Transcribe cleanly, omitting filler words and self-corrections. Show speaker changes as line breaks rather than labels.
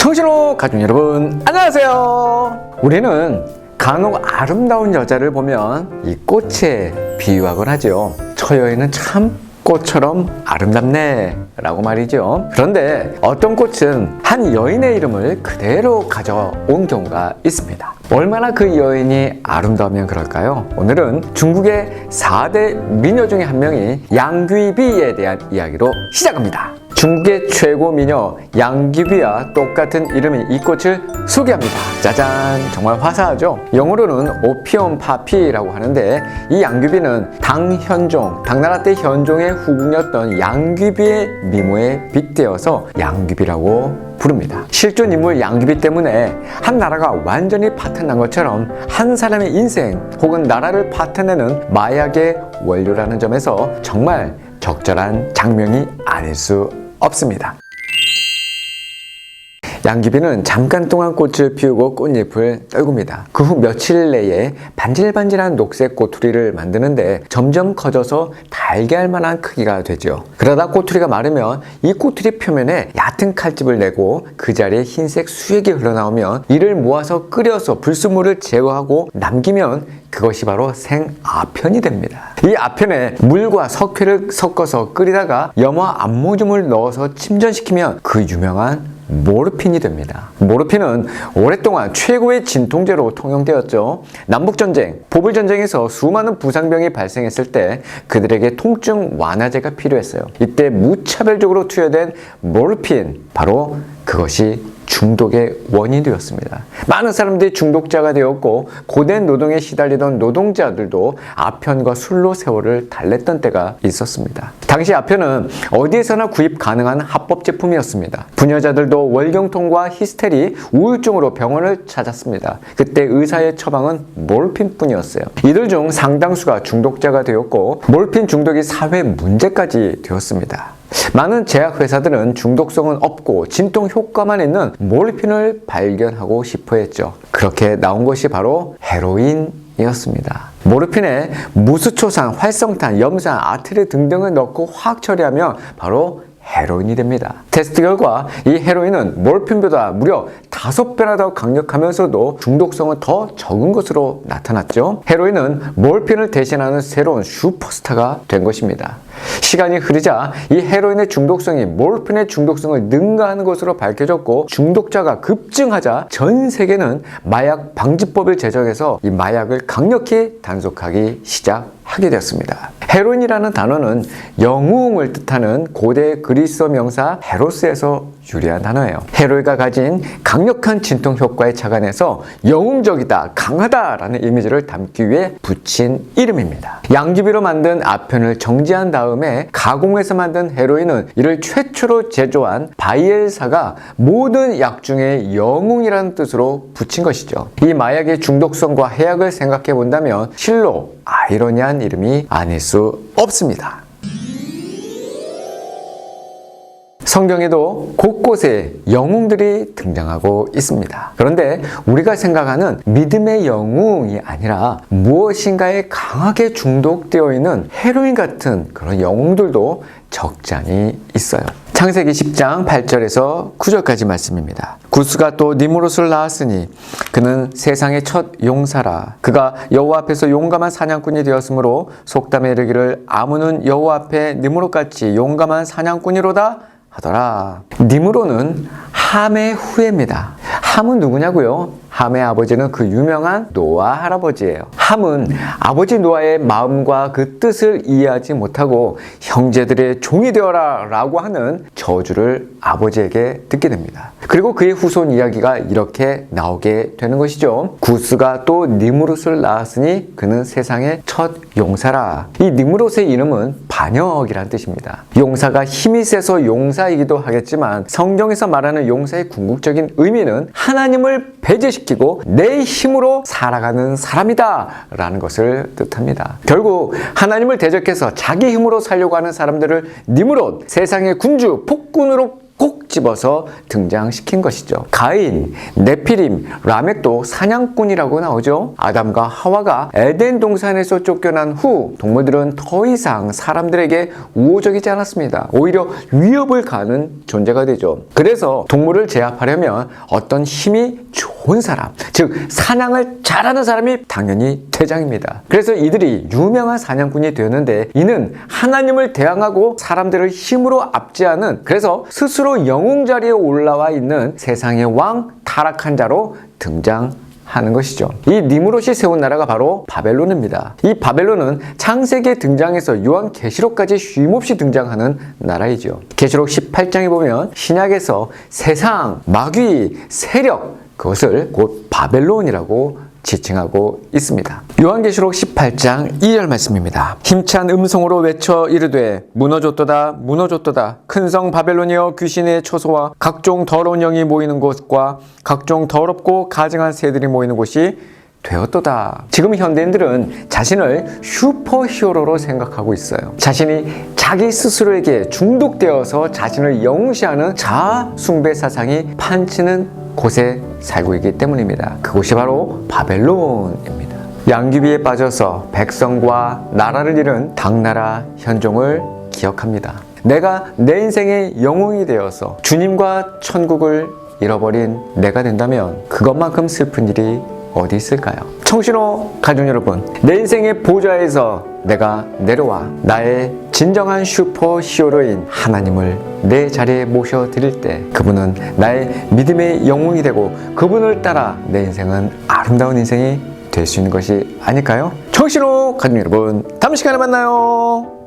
청신호 가족 여러분, 안녕하세요. 우리는 간혹 아름다운 여자를 보면 이 꽃에 비유하곤 하죠. 저 여인은 참 꽃처럼 아름답네 라고 말이죠. 그런데 어떤 꽃은 한 여인의 이름을 그대로 가져온 경우가 있습니다. 얼마나 그 여인이 아름다우면 그럴까요? 오늘은 중국의 4대 미녀 중에 한 명이 양귀비에 대한 이야기로 시작합니다. 중국의 최고 미녀 양귀비와 똑같은 이름의 이 꽃을 소개합니다. 짜잔, 정말 화사하죠? 영어로는 오피엄 파피라고 하는데, 이 양귀비는 당나라 때 현종의 후궁이었던 양귀비의 미모에 빗대어서 양귀비라고 부릅니다. 실존 인물 양귀비 때문에 한 나라가 완전히 파탄난 것처럼 한 사람의 인생 혹은 나라를 파탄내는 마약의 원료라는 점에서 정말 적절한 장명이 아닐 수 없습니다. 양귀비는 잠깐 동안 꽃을 피우고 꽃잎을 떨굽니다. 그 후 며칠 내에 반질반질한 녹색 꼬투리를 만드는데 점점 커져서 달걀만한 크기가 되죠. 그러다 꼬투리가 마르면 이 꼬투리 표면에 얕은 칼집을 내고 그 자리에 흰색 수액이 흘러나오면 이를 모아서 끓여서 불순물을 제거하고 남기면 그것이 바로 생아편이 됩니다. 이 아편에 물과 석회를 섞어서 끓이다가 염화 안모듐을 넣어서 침전시키면 그 유명한 모르핀이 됩니다. 모르핀은 오랫동안 최고의 진통제로 통용되었죠. 남북전쟁, 보불전쟁에서 수많은 부상병이 발생했을 때 그들에게 통증 완화제가 필요했어요. 이때 무차별적으로 투여된 모르핀, 바로 그것이 중독의 원인이 되었습니다. 많은 사람들이 중독자가 되었고 고된 노동에 시달리던 노동자들도 아편과 술로 세월을 달랬던 때가 있었습니다. 당시 아편은 어디에서나 구입 가능한 합법 제품이었습니다. 부녀자들도 월경통과 히스테리, 우울증으로 병원을 찾았습니다. 그때 의사의 처방은 모르핀뿐이었어요. 이들 중 상당수가 중독자가 되었고 모르핀 중독이 사회 문제까지 되었습니다. 많은 제약회사들은 중독성은 없고 진통 효과만 있는 모르핀을 발견하고 싶어 했죠. 그렇게 나온 것이 바로 헤로인이었습니다. 모르핀에 무수초산, 활성탄, 염산, 아트리 등등을 넣고 화학 처리하면 바로 헤로인이 됩니다. 테스트 결과 이 헤로인은 모르핀보다 무려 5배나 더 강력하면서도 중독성은 더 적은 것으로 나타났죠. 헤로인은 모르핀을 대신하는 새로운 슈퍼스타가 된 것입니다. 시간이 흐르자 이 헤로인의 중독성이 모르핀의 중독성을 능가하는 것으로 밝혀졌고, 중독자가 급증하자 전 세계는 마약 방지법을 제정해서 이 마약을 강력히 단속하기 시작하게 되었습니다. 헤로인이라는 단어는 영웅을 뜻하는 고대 그리스어 명사 헤로스에서 유래한 단어예요. 헤로이가 가진 강력한 진통 효과에 착안해서 영웅적이다, 강하다라는 이미지를 담기 위해 붙인 이름입니다. 양귀비로 만든 아편을 정지한 다음에 가공해서 만든 헤로인은 이를 최초로 제조한 바이엘사가 모든 약 중에 영웅이라는 뜻으로 붙인 것이죠. 이 마약의 중독성과 해악을 생각해 본다면 실로 아이러니한 이름이 아닐 수 없습니다. 성경에도 곳곳에 영웅들이 등장하고 있습니다. 그런데 우리가 생각하는 믿음의 영웅이 아니라 무엇인가에 강하게 중독되어 있는 헤로인 같은 그런 영웅들도 적잖이 있어요. 창세기 10장 8절에서 9절까지 말씀입니다. 구스가 또 니무롯을 낳았으니 그는 세상의 첫 용사라. 그가 여호와 앞에서 용감한 사냥꾼이 되었으므로 속담에 이르기를 아문은 여호와 앞에 니무롯같이 용감한 사냥꾼이로다 하더라. 니므로는 함의 후예입니다. 함은 누구냐고요? 함의 아버지는 그 유명한 노아 할아버지예요. 함은 아버지 노아의 마음과 그 뜻을 이해하지 못하고 형제들의 종이 되어라 라고 하는 저주를 아버지에게 듣게 됩니다. 그리고 그의 후손 이야기가 이렇게 나오게 되는 것이죠. 구스가 또 니므롯을 낳았으니 그는 세상의 첫 용사라. 이 니므롯의 이름은 반역이라는 뜻입니다. 용사가 힘이 세서 용사이기도 하겠지만 성경에서 말하는 용사의 궁극적인 의미는 하나님을 배제시키고 내 힘으로 살아가는 사람이다 라는 것을 뜻합니다. 결국 하나님을 대적해서 자기 힘으로 살려고 하는 사람들을 니므롯, 세상의 군주, 폭군으로 꼭 콕 집어서 등장시킨 것이죠. 가인, 네피림, 라멕도 사냥꾼이라고 나오죠. 아담과 하와가 에덴 동산에서 쫓겨난 후 동물들은 더 이상 사람들에게 우호적이지 않았습니다. 오히려 위협을 가하는 존재가 되죠. 그래서 동물을 제압하려면 어떤 힘이 좋은 사람, 즉 사냥을 잘하는 사람이 당연히 대장입니다. 그래서 이들이 유명한 사냥꾼이 되었는데, 이는 하나님을 대항하고 사람들을 힘으로 압제하는, 그래서 스스로 영웅 자리에 올라와 있는 세상의 왕 타락한 자로 등장하는 것이죠. 이 니무롯이 세운 나라가 바로 바벨론입니다. 이 바벨론은 창세기에 등장해서 요한계시록까지 쉼없이 등장하는 나라이죠. 계시록 18장에 보면 신약에서 세상, 마귀, 세력, 그것을 곧 바벨론이라고 지칭하고 있습니다. 요한계시록 18장 2절 말씀입니다. 힘찬 음성으로 외쳐 이르되 무너졌도다 무너졌도다 큰 성 바벨론이여 귀신의 처소와 각종 더러운 영이 모이는 곳과 각종 더럽고 가증한 새들이 모이는 곳이 되었도다. 지금 현대인들은 자신을 슈퍼히어로로 생각하고 있어요. 자신이 자기 스스로에게 중독되어서 자신을 영웅시하는 자아 숭배 사상이 판치는 곳에 살고 있기 때문입니다. 그곳이 바로 바벨론입니다. 양귀비에 빠져서 백성과 나라를 잃은 당나라 현종을 기억합니다. 내가 내 인생의 영웅이 되어서 주님과 천국을 잃어버린 내가 된다면 그것만큼 슬픈 일이 어디 있을까요? 청신호 가족 여러분, 내 인생의 보좌에서 내가 내려와 나의 진정한 슈퍼 히어로인 하나님을 내 자리에 모셔드릴 때 그분은 나의 믿음의 영웅이 되고 그분을 따라 내 인생은 아름다운 인생이 될 수 있는 것이 아닐까요? 청신호 가족 여러분, 다음 시간에 만나요.